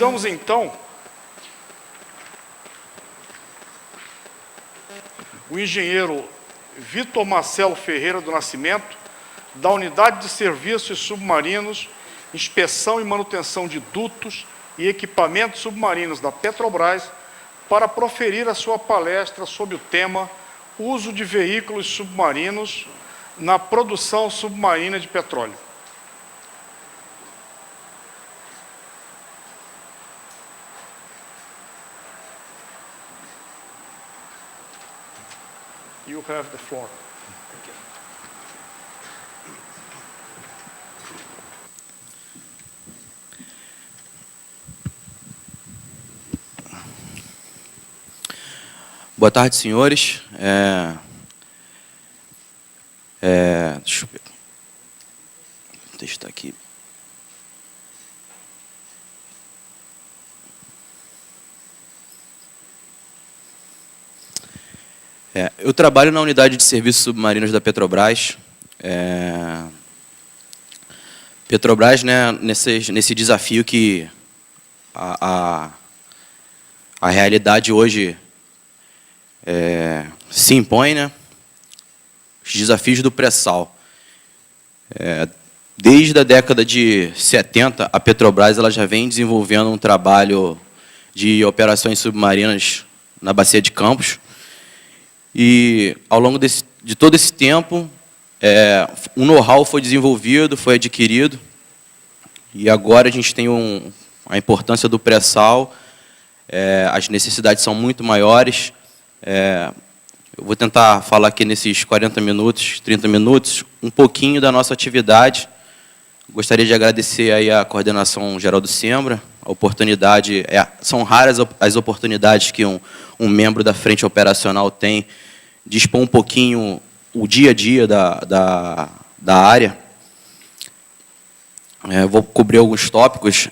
Convidamos, então, o engenheiro Vitor Marcelo Ferreira do Nascimento, da Unidade de Serviços Submarinos, Inspeção e Manutenção de Dutos e Equipamentos Submarinos da Petrobras, para proferir a sua palestra sobre o tema Uso de Veículos Submarinos na Produção Submarina de Petróleo. You have the floor. Boa tarde, senhores. Deixa eu ver. Vou testar aqui. Eu trabalho na Unidade de Serviços Submarinos da Petrobras. Petrobras, né, nesse desafio que a realidade hoje se impõe, né? Os desafios do pré-sal. Desde a década de 70, a Petrobras ela já vem desenvolvendo um trabalho de operações submarinas na Bacia de Campos. E, ao longo de todo esse tempo, um know-how foi desenvolvido, foi adquirido, e agora a gente tem a importância do pré-sal, as necessidades são muito maiores. Eu vou tentar falar aqui nesses 40 minutos, 30 minutos, um pouquinho da nossa atividade. Gostaria de agradecer aí a coordenação geral do SEMBRA, a oportunidade, são raras as oportunidades que um membro da frente operacional tem de expor um pouquinho o dia a dia da área. Vou cobrir alguns tópicos,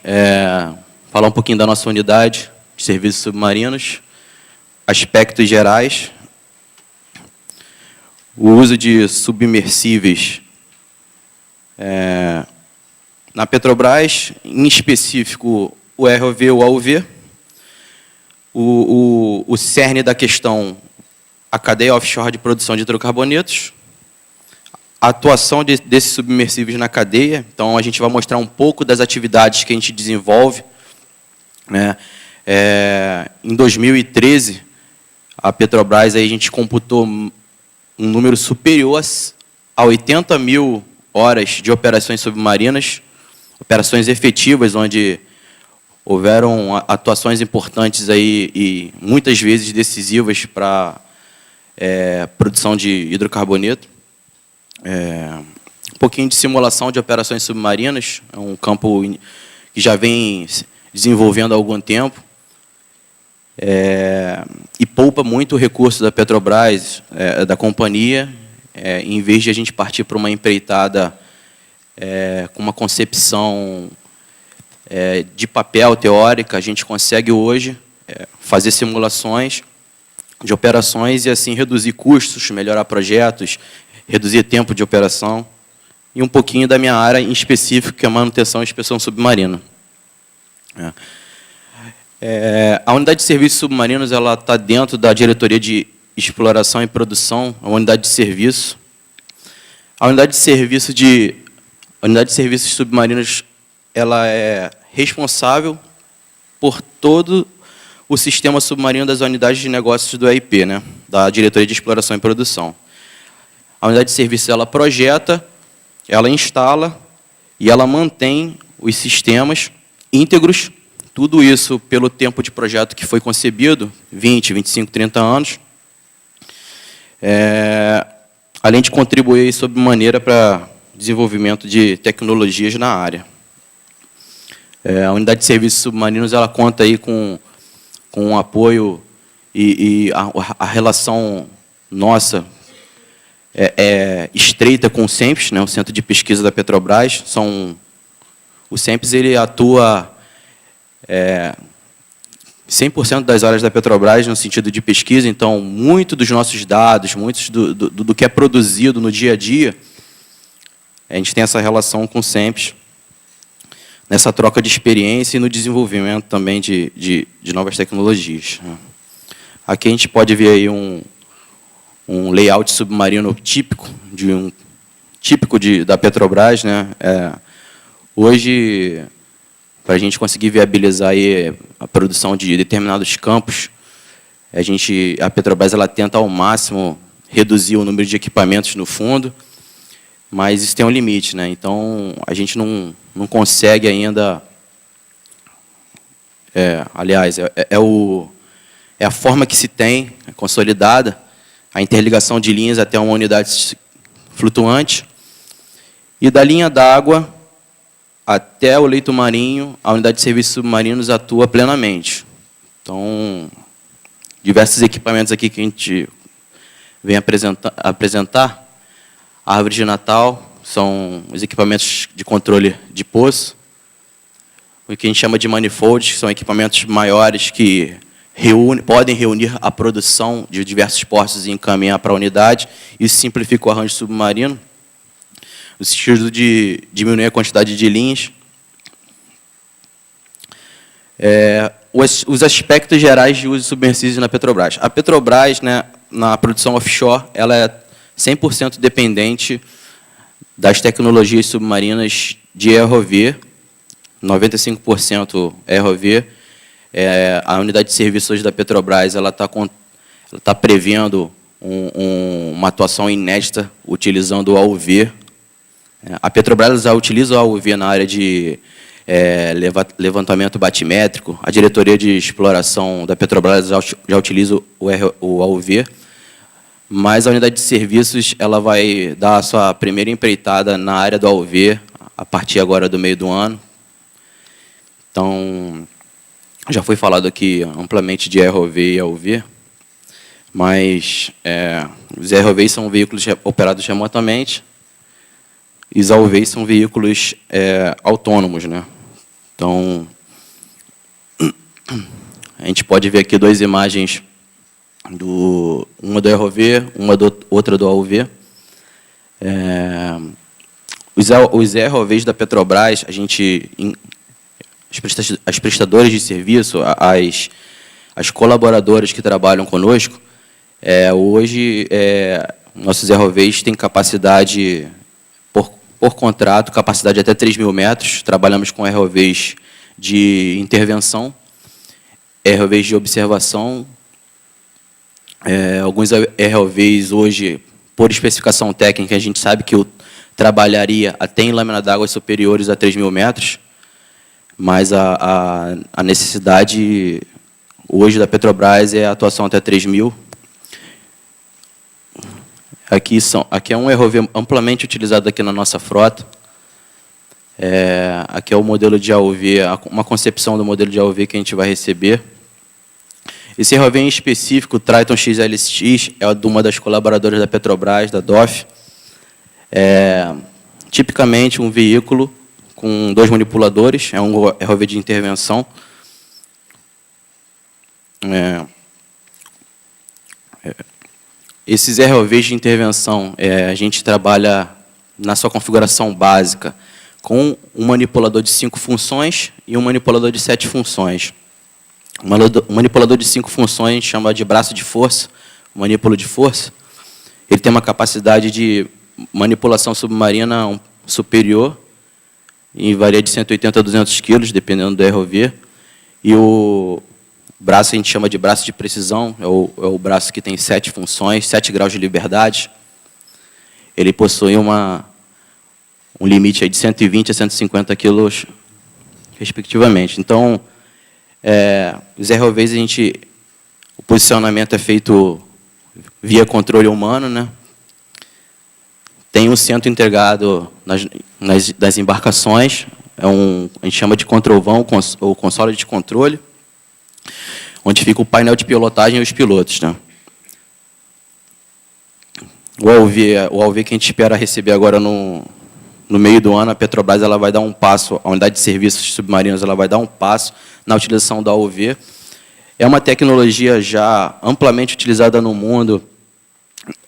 falar um pouquinho da nossa unidade de serviços submarinos, aspectos gerais, o uso de submersíveis na Petrobras, em específico o ROV e o AUV, o cerne da questão, a cadeia offshore de produção de hidrocarbonetos, a atuação desses submersíveis na cadeia. Então, a gente vai mostrar um pouco das atividades que a gente desenvolve, né? Em 2013, a Petrobras, aí a gente computou um número superior a 80 mil horas de operações submarinas, operações efetivas, onde houveram atuações importantes aí, e muitas vezes decisivas para produção de hidrocarboneto. Um pouquinho de simulação de operações submarinas, é um campo que já vem desenvolvendo há algum tempo, e poupa muito o recurso da Petrobras, da companhia, em vez de a gente partir para uma empreitada com uma concepção de papel teórica, a gente consegue hoje fazer simulações de operações e assim reduzir custos, melhorar projetos, reduzir tempo de operação, e um pouquinho da minha área em específico, que é a manutenção e inspeção submarina. A unidade de serviços submarinos ela está dentro da diretoria de exploração e produção, a unidade de serviço. A unidade de serviços submarinos ela é responsável por todo o sistema submarino das unidades de negócios do EIP, né, da diretoria de exploração e produção. A unidade de serviço ela projeta, ela instala e ela mantém os sistemas íntegros, tudo isso pelo tempo de projeto que foi concebido, 20, 25, 30 anos, além de contribuir sob maneira para desenvolvimento de tecnologias na área. A unidade de serviços submarinos ela conta aí com um apoio e a relação nossa estreita com o CEMPES, né, o Centro de Pesquisa da Petrobras. O CEMPES ele atua 100% das áreas da Petrobras no sentido de pesquisa, então, muito dos nossos dados, muitos do que é produzido no dia a dia, a gente tem essa relação com o CEMPES. nessa troca de experiência e no desenvolvimento também de novas tecnologias. Aqui a gente pode ver aí um layout submarino típico da Petrobras, né? Hoje, para a gente conseguir viabilizar aí a produção de determinados campos, a Petrobras ela tenta ao máximo reduzir o número de equipamentos no fundo, mas isso tem um limite, né? Então a gente não consegue ainda. Aliás, é a forma que se tem, consolidada, a interligação de linhas até uma unidade flutuante, e da linha d'água até o leito marinho, a unidade de serviços submarinos atua plenamente. Então, diversos equipamentos aqui que a gente vem apresentar, a árvore de Natal, são os equipamentos de controle de poço, o que a gente chama de manifolds, que são equipamentos maiores que podem reunir a produção de diversos portos e encaminhar para a unidade. Isso simplifica o arranjo submarino, no sentido de diminuir a quantidade de linhas. Os aspectos gerais de uso submersíveis na Petrobras. A Petrobras, né, na produção offshore, ela é 100% dependente das tecnologias submarinas de ROV, 95% ROV. A unidade de serviços da Petrobras ela está prevendo uma atuação inédita utilizando o AUV. A Petrobras já utiliza o AUV na área de levantamento batimétrico. A diretoria de exploração da Petrobras já utiliza o AUV, mas a unidade de serviços ela vai dar a sua primeira empreitada na área do AUV a partir agora do meio do ano. Então, já foi falado aqui amplamente de ROV e AUV, mas os ROVs são veículos operados remotamente e os AUVs são veículos autônomos, né? Então, a gente pode ver aqui duas imagens, uma do ROV, outra do AUV. Os ROVs da Petrobras, as prestadoras de serviço, as colaboradoras que trabalham conosco, hoje nossos ROVs têm capacidade, por contrato, capacidade até 3.000 metros. Trabalhamos com ROVs de intervenção, ROVs de observação. Alguns ROVs hoje, por especificação técnica, a gente sabe que eu trabalharia até em lâmina d'água superiores a 3.000 metros, mas a necessidade hoje da Petrobras é a atuação até 3.000. Aqui é um ROV amplamente utilizado aqui na nossa frota. Aqui é o modelo de AUV, uma concepção do modelo de AUV que a gente vai receber. Esse ROV em específico, o Triton XLX, é de uma das colaboradoras da Petrobras, da DOF. Tipicamente um veículo com 2 manipuladores, é um ROV de intervenção. Esses ROVs de intervenção, a gente trabalha na sua configuração básica com um manipulador de 5 funções e um manipulador de 7 funções. O manipulador de 5 funções a gente chama de braço de força, manípulo de força. Ele tem uma capacidade de manipulação submarina superior, e varia de 180 a 200 quilos, dependendo do ROV. E o braço a gente chama de braço de precisão, é o braço que tem 7 funções, 7 graus de liberdade. Ele possui um limite aí de 120 a 150 quilos, respectivamente. Então, os ROVs, o posicionamento é feito via controle humano, né? Tem um centro integrado das embarcações, a gente chama de controlvão, ou console de controle, onde fica o painel de pilotagem e os pilotos, né? O AUV que a gente espera receber agora no meio do ano, a Petrobras ela vai dar um passo, a unidade de serviços submarinos ela vai dar um passo na utilização do AUV. É uma tecnologia já amplamente utilizada no mundo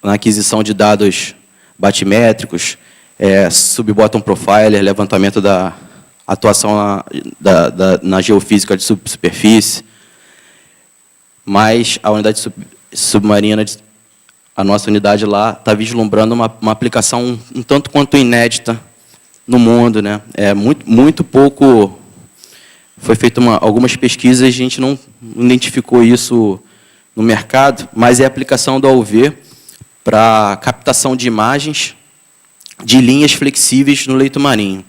na aquisição de dados batimétricos, sub-bottom profiler, levantamento da atuação na geofísica de superfície, mas a unidade submarina, a nossa unidade lá, está vislumbrando uma aplicação um tanto quanto inédita no mundo, né? Muito pouco foi feito algumas pesquisas, a gente não identificou isso no mercado, mas é a aplicação do AUV para captação de imagens de linhas flexíveis no leito marinho.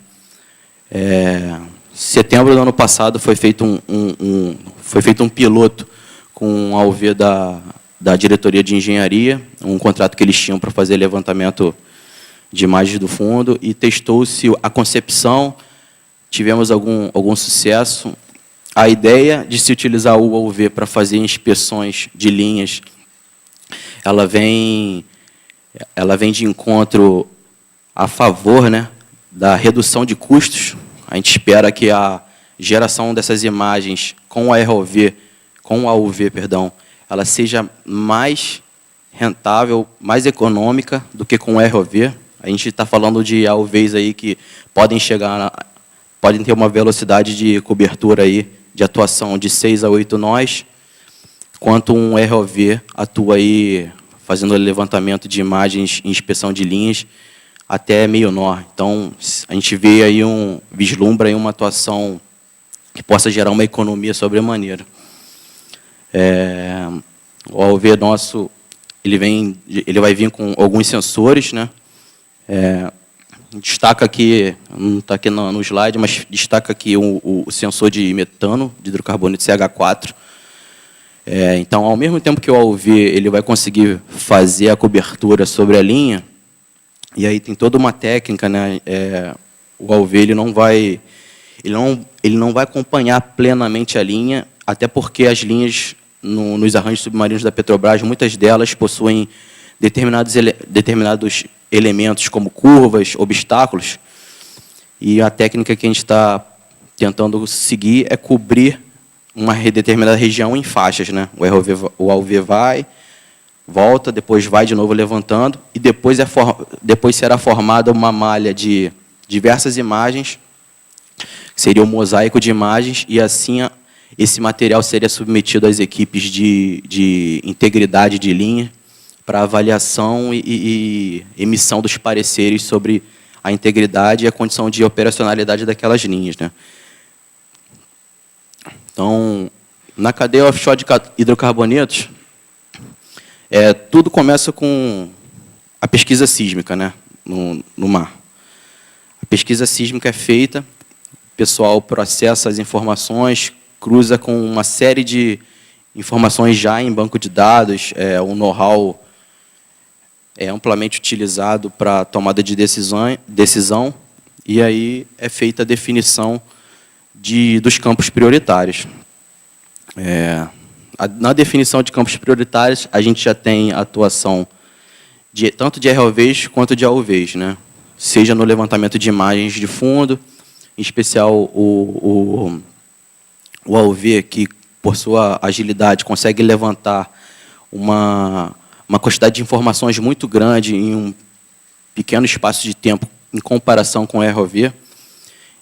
Em setembro do ano passado foi feito um piloto com o AUV da Diretoria de Engenharia, um contrato que eles tinham para fazer levantamento de imagens do fundo, e testou-se a concepção, tivemos algum sucesso. A ideia de se utilizar o AUV para fazer inspeções de linhas, ela vem de encontro a favor, né, da redução de custos. A gente espera que a geração dessas imagens com o AUV, ela seja mais rentável, mais econômica do que com o ROV. A gente está falando de AUVs aí que podem ter uma velocidade de cobertura aí de atuação de 6 a 8 nós, enquanto um ROV atua aí fazendo levantamento de imagens e inspeção de linhas até meio nó. Então, a gente vê aí vislumbra aí uma atuação que possa gerar uma economia sobremaneira. O AUV nosso, ele vai vir com alguns sensores, né? Destaca aqui, não está aqui no slide, mas destaca aqui o sensor de metano, de hidrocarboneto CH4. Então, ao mesmo tempo que o AUV ele vai conseguir fazer a cobertura sobre a linha, e aí tem toda uma técnica, né? O AUV ele não vai acompanhar plenamente a linha, até porque as linhas nos arranjos submarinos da Petrobras, muitas delas possuem determinados elementos como curvas, obstáculos, e a técnica que a gente está tentando seguir é cobrir uma determinada região em faixas, né? O AUV vai, volta, depois vai de novo levantando, e depois será formada uma malha de diversas imagens, que seria um mosaico de imagens, e assim esse material seria submetido às equipes de integridade de linha, para avaliação e emissão dos pareceres sobre a integridade e a condição de operacionalidade daquelas linhas, né? Então, na cadeia offshore de hidrocarbonetos, tudo começa com a pesquisa sísmica, né, no mar. A pesquisa sísmica é feita, o pessoal processa as informações, cruza com uma série de informações já em banco de dados, um know-how amplamente utilizado para tomada de decisão, e aí é feita a definição dos campos prioritários. Na definição de campos prioritários, a gente já tem a atuação tanto de ROVs quanto de AUVs, né? Seja no levantamento de imagens de fundo, em especial o AUV, que, por sua agilidade, consegue levantar uma quantidade de informações muito grande em um pequeno espaço de tempo em comparação com o ROV.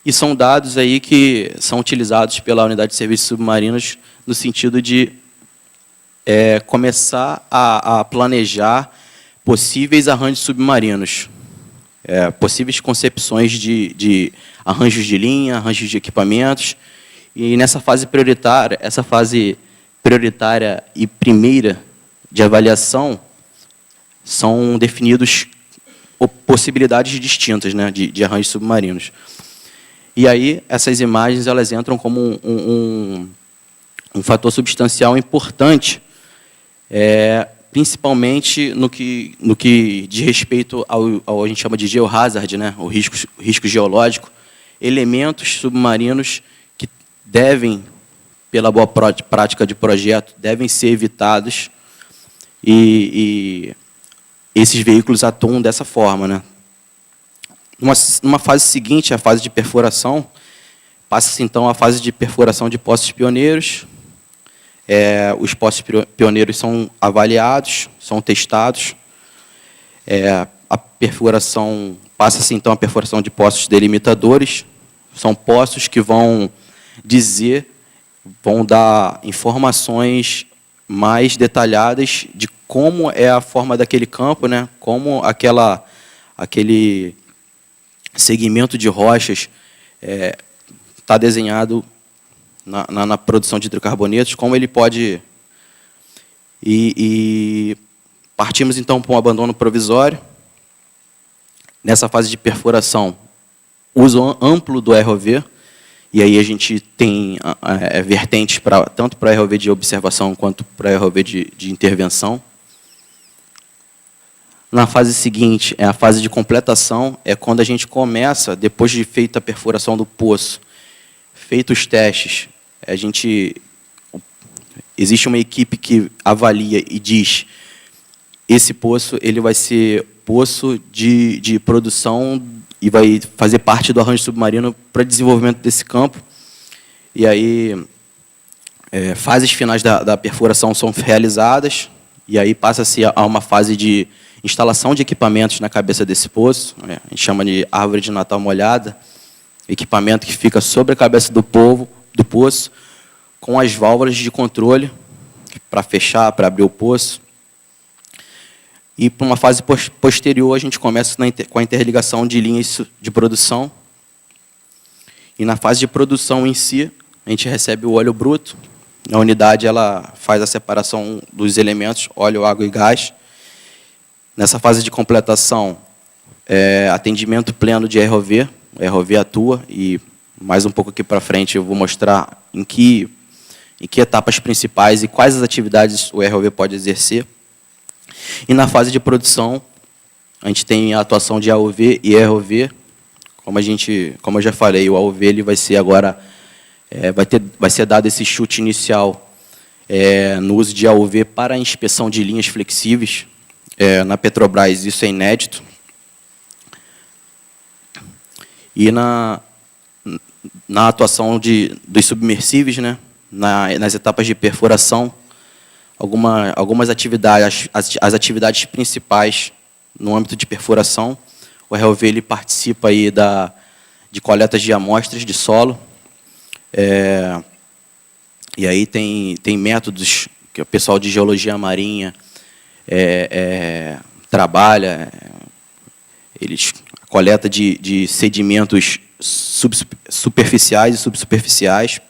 E são dados aí que são utilizados pela Unidade de Serviços Submarinos no sentido de começar a planejar possíveis arranjos submarinos, possíveis concepções de arranjos de linha, arranjos de equipamentos. E nessa fase prioritária, e primeira de avaliação, são definidos possibilidades distintas, né, de arranjos submarinos. E aí, essas imagens elas entram como um fator substancial importante, principalmente no que diz respeito ao a gente chama de geohazard, né, o risco geológico, elementos submarinos que devem, pela boa prática de projeto, devem ser evitados, e esses veículos atuam dessa forma, né? Numa fase seguinte, a fase de perfuração, passa-se então a fase de perfuração de poços pioneiros. Os poços pioneiros são avaliados, são testados. A perfuração, passa-se então a perfuração de poços delimitadores, São postos que vão dar informações mais detalhadas de como é a forma daquele campo, né? Como aquele segmento de rochas está desenhado na produção de hidrocarbonetos, como ele pode... E partimos, então, para um abandono provisório. Nessa fase de perfuração, uso amplo do ROV, e aí a gente tem vertentes tanto para ROV de observação quanto para ROV de intervenção. Na fase seguinte, é a fase de completação, é quando a gente começa, depois de feita a perfuração do poço, feitos os testes, existe uma equipe que avalia e diz: esse poço ele vai ser poço de produção e vai fazer parte do arranjo submarino para desenvolvimento desse campo. E aí, fases finais da perfuração são realizadas, e aí passa-se a uma fase de instalação de equipamentos na cabeça desse poço, a gente chama de árvore de Natal molhada, equipamento que fica sobre a cabeça do poço, com as válvulas de controle para fechar, para abrir o poço. E, para uma fase posterior, a gente começa com a interligação de linhas de produção. E, na fase de produção em si, a gente recebe o óleo bruto. A unidade ela faz a separação dos elementos, óleo, água e gás. Nessa fase de completação, atendimento pleno de ROV. O ROV atua, e mais um pouco aqui para frente eu vou mostrar em que etapas principais e quais as atividades o ROV pode exercer. E na fase de produção, a gente tem a atuação de AOV e ROV. Como eu já falei, o AOV ele vai ser agora, vai ser dado esse chute inicial no uso de AOV para a inspeção de linhas flexíveis. Na Petrobras isso é inédito. E na atuação dos submersíveis, né, nas etapas de perfuração, algumas atividades, as atividades principais no âmbito de perfuração, o ROV ele participa aí de coletas de amostras de solo, e aí tem métodos que o pessoal de geologia marinha trabalha, a coleta de sedimentos superficiais e subsuperficiais,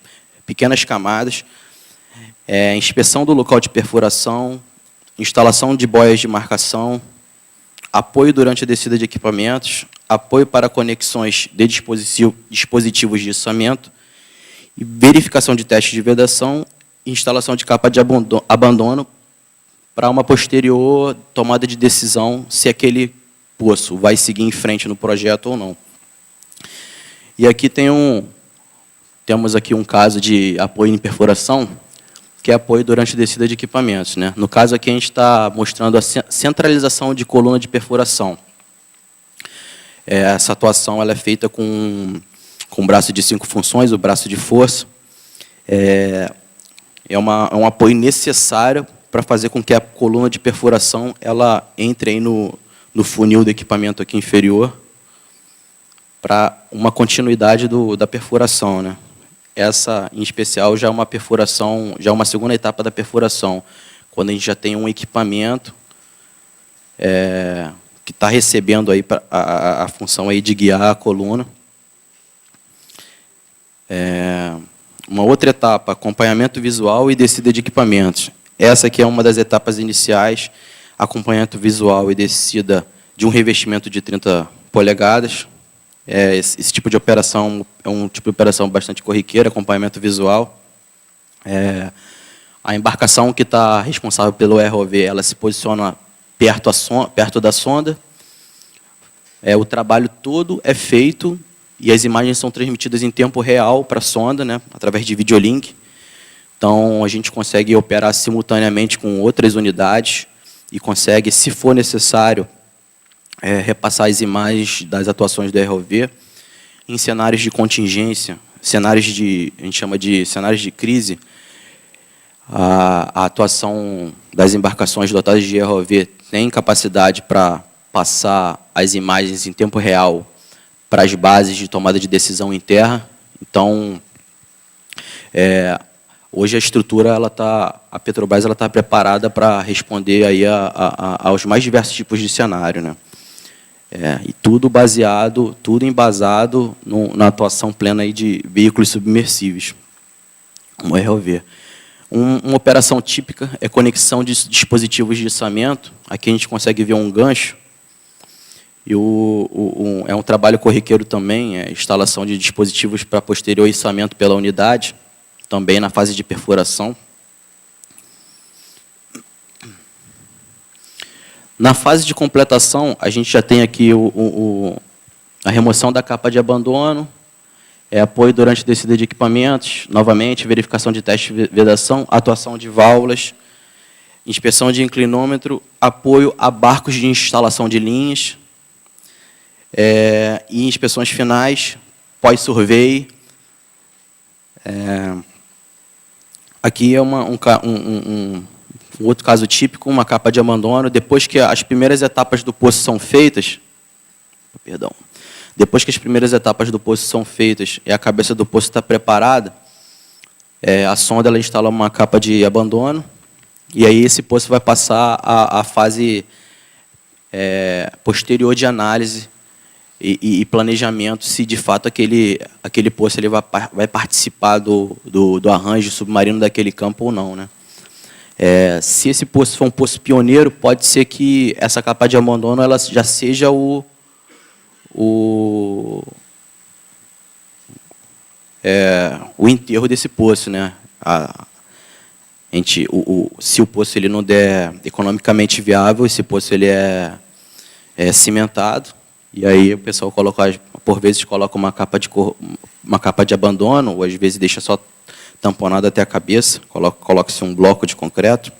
pequenas camadas, inspeção do local de perfuração, instalação de boias de marcação, apoio durante a descida de equipamentos, apoio para conexões de dispositivos de içamento, e verificação de testes de vedação e instalação de capa de abandono para uma posterior tomada de decisão se aquele poço vai seguir em frente no projeto ou não. E aqui temos aqui um caso de apoio em perfuração, que é apoio durante a descida de equipamentos, né? No caso aqui a gente está mostrando a centralização de coluna de perfuração. Essa atuação ela é feita com um braço de 5 funções, o braço de força. É um apoio necessário para fazer com que a coluna de perfuração ela entre aí no funil do equipamento aqui inferior, para uma continuidade da perfuração, né? Essa, em especial, já é uma perfuração, já é uma segunda etapa da perfuração, quando a gente já tem um equipamento que está recebendo aí a função aí de guiar a coluna. Uma outra etapa, acompanhamento visual e descida de equipamentos. Essa aqui é uma das etapas iniciais, acompanhamento visual e descida de um revestimento de 30 polegadas. Esse tipo de operação é um tipo de operação bastante corriqueira, acompanhamento visual. A embarcação que está responsável pelo ROV, ela se posiciona perto da sonda. O trabalho todo é feito e as imagens são transmitidas em tempo real para a sonda, né, através de videolink. Então, a gente consegue operar simultaneamente com outras unidades e consegue, se for necessário, repassar as imagens das atuações do ROV em cenários de contingência, a gente chama de cenários de crise. A atuação das embarcações dotadas de ROV tem capacidade para passar as imagens em tempo real para as bases de tomada de decisão em terra. Então, hoje a estrutura, a Petrobras está preparada para responder aí aos mais diversos tipos de cenário, né? E tudo baseado, tudo embasado na atuação plena aí de veículos submersíveis, um ROV. Uma operação típica é conexão de dispositivos de içamento. Aqui a gente consegue ver um gancho. E é um trabalho corriqueiro também, instalação de dispositivos para posterior içamento pela unidade, também na fase de perfuração. Na fase de completação, a gente já tem aqui a remoção da capa de abandono, apoio durante a descida de equipamentos, novamente, verificação de teste de vedação, atuação de válvulas, inspeção de inclinômetro, apoio a barcos de instalação de linhas, e inspeções finais, pós-survey. Aqui é um outro caso típico, uma capa de abandono. Depois que as primeiras etapas do poço são feitas, depois que as primeiras etapas do poço são feitas e a cabeça do poço está preparada, a sonda ela instala uma capa de abandono, e aí esse poço vai passar a fase posterior de análise e planejamento, se de fato aquele poço ele vai participar do arranjo submarino daquele campo ou não, né? Se esse poço for um poço pioneiro, pode ser que essa capa de abandono ela já seja o enterro desse poço, né? Se o poço ele não der economicamente viável, esse poço ele é cimentado, e aí o pessoal por vezes coloca uma capa de abandono, ou às vezes deixa só tamponado até a cabeça, coloca-se um bloco de concreto.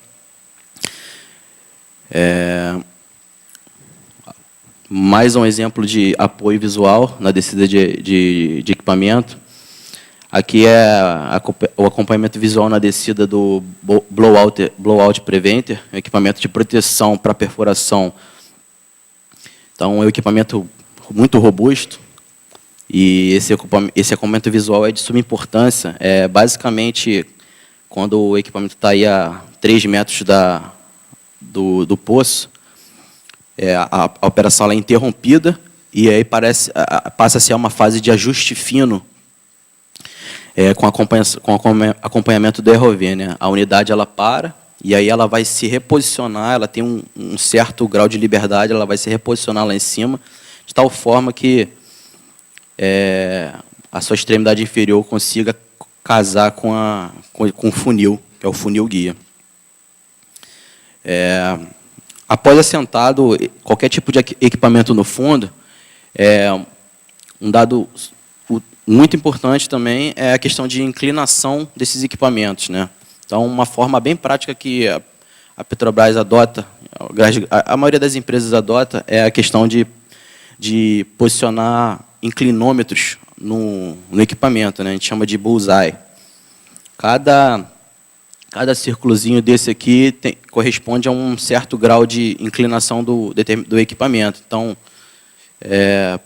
Mais um exemplo de apoio visual na descida de equipamento. Aqui o acompanhamento visual na descida do Blowout Preventer, um equipamento de proteção para perfuração. Então, é um equipamento muito robusto, e esse acompanhamento visual é de suma importância. Basicamente, quando o equipamento está aí a 3 metros do poço, a operação ela é interrompida, e aí passa a ser uma fase de ajuste fino, com acompanhamento do ROV, né? A unidade ela para, e aí ela vai se reposicionar, ela tem um certo grau de liberdade, ela vai se reposicionar lá em cima, de tal forma que a sua extremidade inferior consiga casar com o funil, que é o funil guia. Após assentado qualquer tipo de equipamento no fundo, um dado muito importante também é a questão de inclinação desses equipamentos, né? Então, uma forma bem prática que a Petrobras adota, a maioria das empresas adota, é a questão de posicionar inclinômetros no equipamento, né? A gente chama de bullseye. Cada círculozinho desse aqui corresponde a um certo grau de inclinação do equipamento. Então,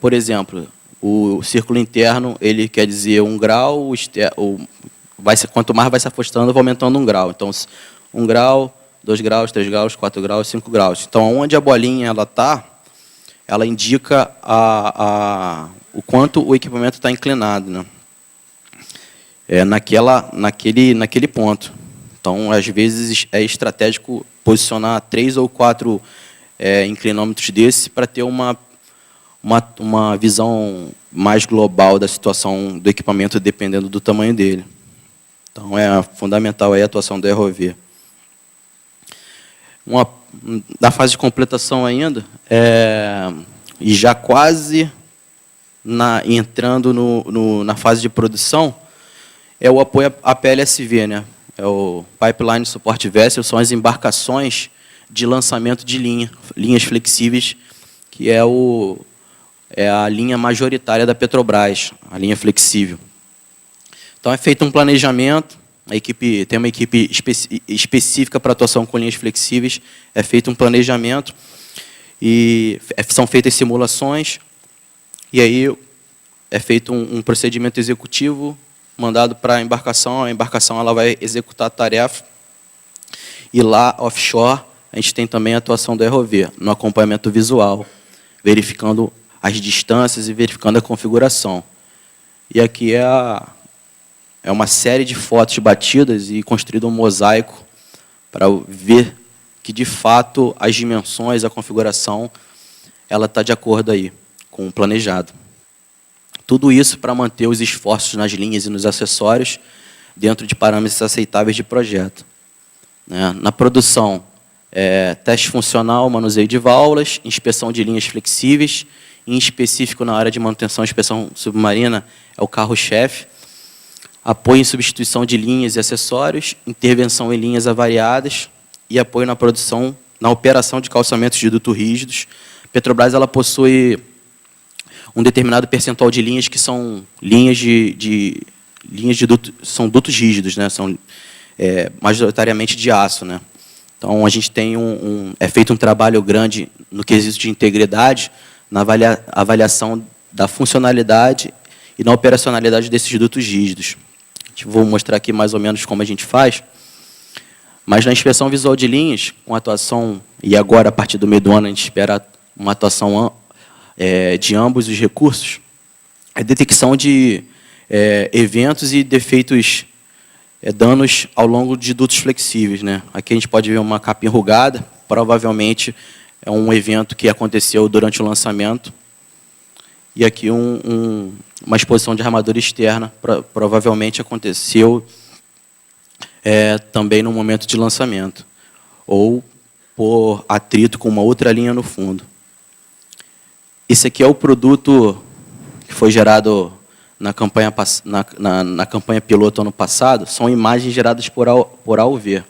por exemplo, o círculo interno ele quer dizer 1 grau, quanto mais vai se afastando, vai aumentando 1 grau. Então, 1 grau, 2 graus, 3 graus, 4 graus, 5 graus. Então, onde a bolinha está, ela indica o quanto o equipamento está inclinado, né? Naquele ponto. Então, às vezes, é estratégico posicionar 3 ou 4 inclinômetros desse para ter uma visão mais global da situação do equipamento, dependendo do tamanho dele. Então, é fundamental aí a atuação do ROV. Da fase de completação ainda, e já quase entrando na fase de produção, é o apoio à PLSV, né? É o Pipeline Support Vessel, são as embarcações de lançamento de linhas flexíveis, que é a linha majoritária da Petrobras, a linha flexível. Então, é feito um planejamento, tem uma equipe específica para atuação com linhas flexíveis, é feito um planejamento, e são feitas simulações, e aí é feito um procedimento executivo mandado para a embarcação ela vai executar a tarefa, e lá, offshore, a gente tem também a atuação do ROV, no acompanhamento visual, verificando as distâncias e verificando a configuração. E aqui é uma série de fotos batidas e construído um mosaico para ver que, de fato, as dimensões, a configuração, ela está de acordo aí com o planejado. Tudo isso para manter os esforços nas linhas e nos acessórios dentro de parâmetros aceitáveis de projeto. Na produção, teste funcional, manuseio de válvulas, inspeção de linhas flexíveis, em específico na área de manutenção e inspeção submarina, é o carro-chefe, apoio em substituição de linhas e acessórios, intervenção em linhas avariadas e apoio na produção, na operação de calçamentos de duto rígidos. A Petrobras ela possui um determinado percentual de linhas que são linhas de duto, são dutos rígidos, né? São majoritariamente de aço, né? Então a gente tem é feito um trabalho grande no quesito de integridade, na avaliação da funcionalidade e na operacionalidade desses dutos rígidos. Vou mostrar aqui mais ou menos como a gente faz, mas na inspeção visual de linhas, com atuação, e agora a partir do meio do ano a gente espera uma atuação de ambos os recursos, a detecção de eventos e defeitos, danos ao longo de dutos flexíveis, né? Aqui a gente pode ver uma capa enrugada, provavelmente é um evento que aconteceu durante o lançamento, e aqui uma exposição de armadura externa, provavelmente aconteceu também no momento de lançamento, ou por atrito com uma outra linha no fundo. Esse aqui é o produto que foi gerado na campanha piloto ano passado, são imagens geradas por AUV.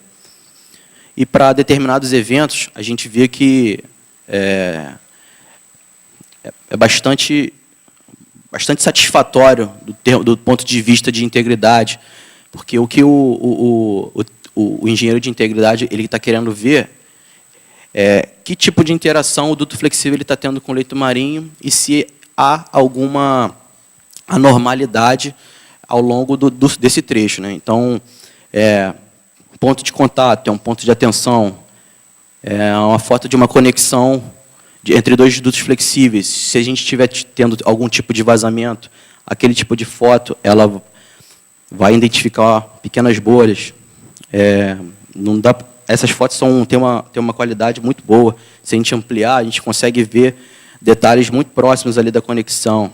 E para determinados eventos, a gente vê que é bastante satisfatório do ponto de vista de integridade, porque o que o engenheiro de integridade ele está querendo ver é que tipo de interação o duto flexível ele está tendo com o leito marinho e se há alguma anormalidade ao longo desse trecho, né? Então, ponto de contato, é um ponto de atenção, é uma foto de uma conexão entre dois dutos flexíveis. Se a gente estiver tendo algum tipo de vazamento, aquele tipo de foto, ela vai identificar pequenas bolhas. Não dá, essas fotos têm uma qualidade muito boa. Se a gente ampliar, a gente consegue ver detalhes muito próximos ali da conexão.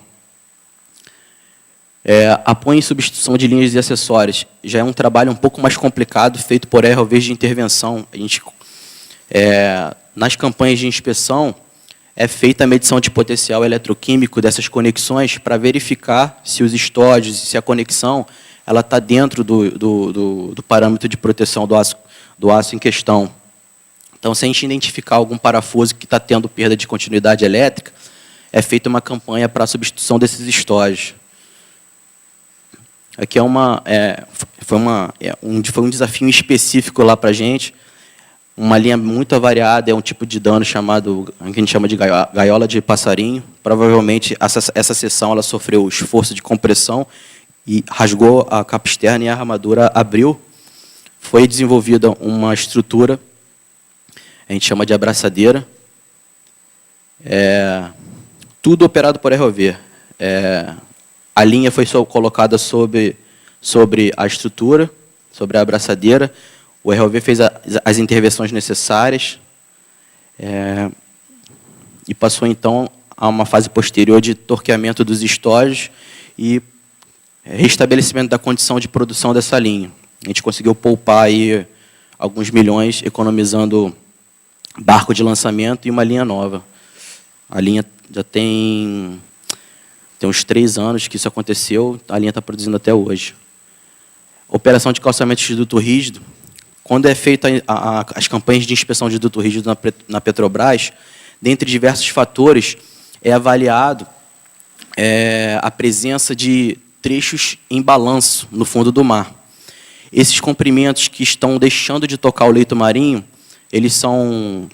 Apoio em substituição de linhas e acessórios. Já é um trabalho um pouco mais complicado, feito por ROVs de intervenção. A gente, nas campanhas de inspeção, é feita a medição de potencial eletroquímico dessas conexões para verificar se os estódios, se a conexão ela está dentro do parâmetro de proteção do aço em questão. Então, se a gente identificar algum parafuso que está tendo perda de continuidade elétrica, é feita uma campanha para a substituição desses estódios. Aqui foi um desafio específico lá para a gente. Uma linha muito avariada, é um tipo de dano chamado, que a gente chama de gaiola de passarinho. Provavelmente essa seção ela sofreu esforço de compressão e rasgou a capa externa e a armadura abriu. Foi desenvolvida uma estrutura, a gente chama de abraçadeira. Tudo operado por ROV. A linha foi colocada sobre a estrutura, sobre a abraçadeira. O ROV fez as intervenções necessárias e passou, então, a uma fase posterior de torqueamento dos estódios e restabelecimento da condição de produção dessa linha. A gente conseguiu poupar aí alguns milhões, economizando barco de lançamento e uma linha nova. A linha já tem uns 3 anos que isso aconteceu, a linha está produzindo até hoje. Operação de calçamento de duto rígido. Quando é feita as campanhas de inspeção de duto rígido na Petrobras, dentre diversos fatores, é avaliado a presença de trechos em balanço no fundo do mar. Esses comprimentos que estão deixando de tocar o leito marinho, eles são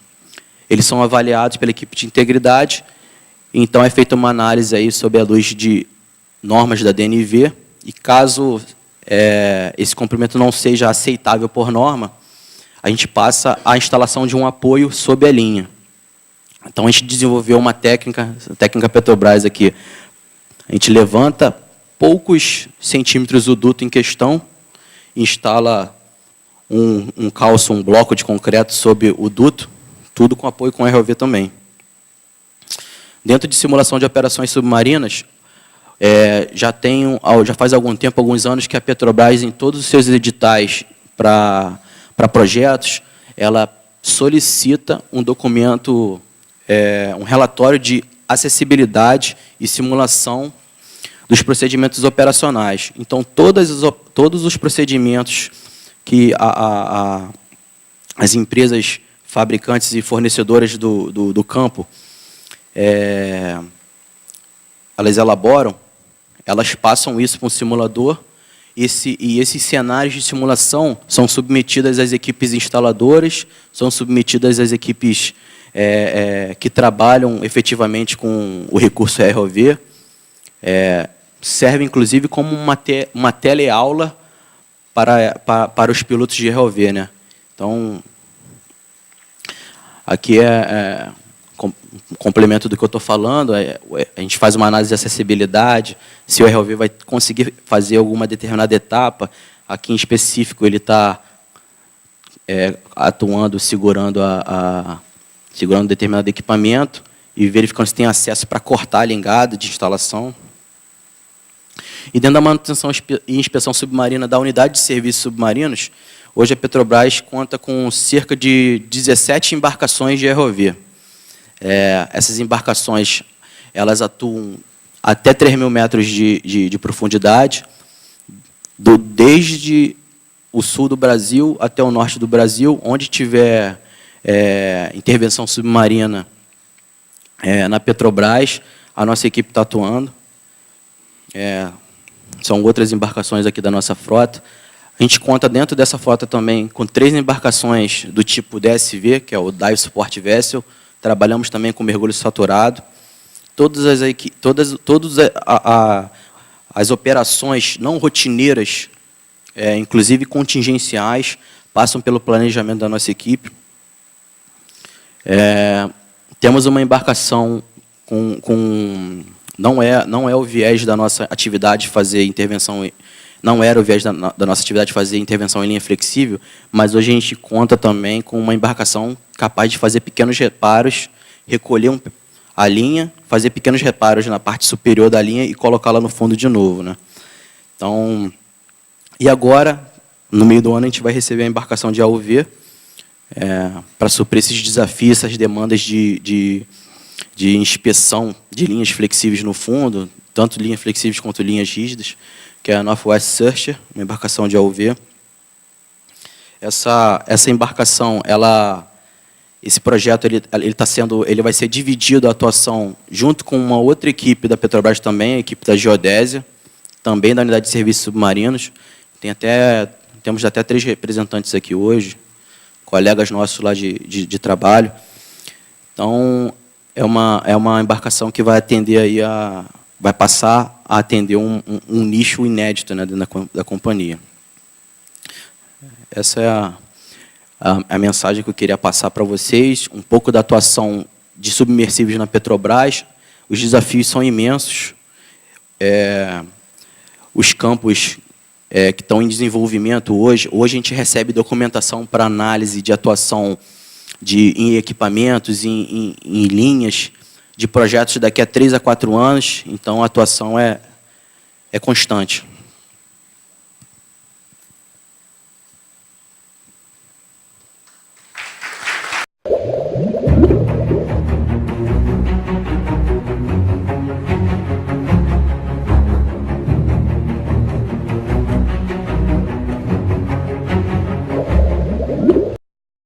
avaliados pela equipe de integridade. Então, é feita uma análise aí sob a luz normas da DNV, e caso esse cumprimento não seja aceitável por norma, a gente passa à instalação de um apoio sob a linha. Então, a gente desenvolveu uma técnica, a técnica Petrobras aqui. A gente levanta poucos centímetros o duto em questão, instala um calço, um bloco de concreto sobre o duto, tudo com apoio com ROV também. Dentro de simulação de operações submarinas, já faz algum tempo, alguns anos, que a Petrobras, em todos os seus editais para projetos, ela solicita um documento, um relatório de acessibilidade e simulação dos procedimentos operacionais. Então, todos os procedimentos que as empresas fabricantes e fornecedoras do campo elas elaboram, elas passam isso para um simulador, e esses cenários de simulação são submetidos às equipes instaladoras, são submetidas às equipes que trabalham efetivamente com o recurso ROV, serve, inclusive, como uma teleaula para os pilotos de ROV, né? Então, aqui um complemento do que eu estou falando, a gente faz uma análise de acessibilidade, se o ROV vai conseguir fazer alguma determinada etapa, aqui em específico ele está atuando, segurando determinado equipamento e verificando se tem acesso para cortar a ligada de instalação. E dentro da manutenção e inspeção submarina da unidade de serviços submarinos, hoje a Petrobras conta com cerca de 17 embarcações de ROV. Essas embarcações, elas atuam até 3.000 metros de profundidade, desde o sul do Brasil até o norte do Brasil, onde tiver intervenção submarina na Petrobras, a nossa equipe está atuando. São outras embarcações aqui da nossa frota. A gente conta dentro dessa frota também com 3 embarcações do tipo DSV, que é o Dive Support Vessel. Trabalhamos também com mergulho saturado. Todas as operações não rotineiras, inclusive contingenciais, passam pelo planejamento da nossa equipe. Temos uma embarcação não é o viés da nossa atividade fazer intervenção, não era o viés da nossa atividade fazer intervenção em linha flexível, mas hoje a gente conta também com uma embarcação capaz de fazer pequenos reparos, recolher a linha, fazer pequenos reparos na parte superior da linha e colocá-la no fundo de novo, né? Então, e agora, no meio do ano, a gente vai receber a embarcação de AUV para suprir esses desafios, essas demandas de inspeção de linhas flexíveis no fundo, tanto linhas flexíveis quanto linhas rígidas, que é a Northwest Searcher, uma embarcação de AUV. Essa embarcação, esse projeto ele vai ser dividido a atuação junto com uma outra equipe da Petrobras também, a equipe da Geodésia, também da Unidade de Serviços Submarinos. Temos até 3 representantes aqui hoje, colegas nossos lá de trabalho. Então, é uma embarcação que vai atender aí vai passar a atender um nicho inédito, né, dentro da companhia. Essa é a mensagem que eu queria passar para vocês, um pouco da atuação de submersíveis na Petrobras. Os desafios são imensos. Os campos que estão em desenvolvimento hoje a gente recebe documentação para análise de atuação em equipamentos, em linhas, de projetos daqui a 3 a 4 anos, então a atuação é constante.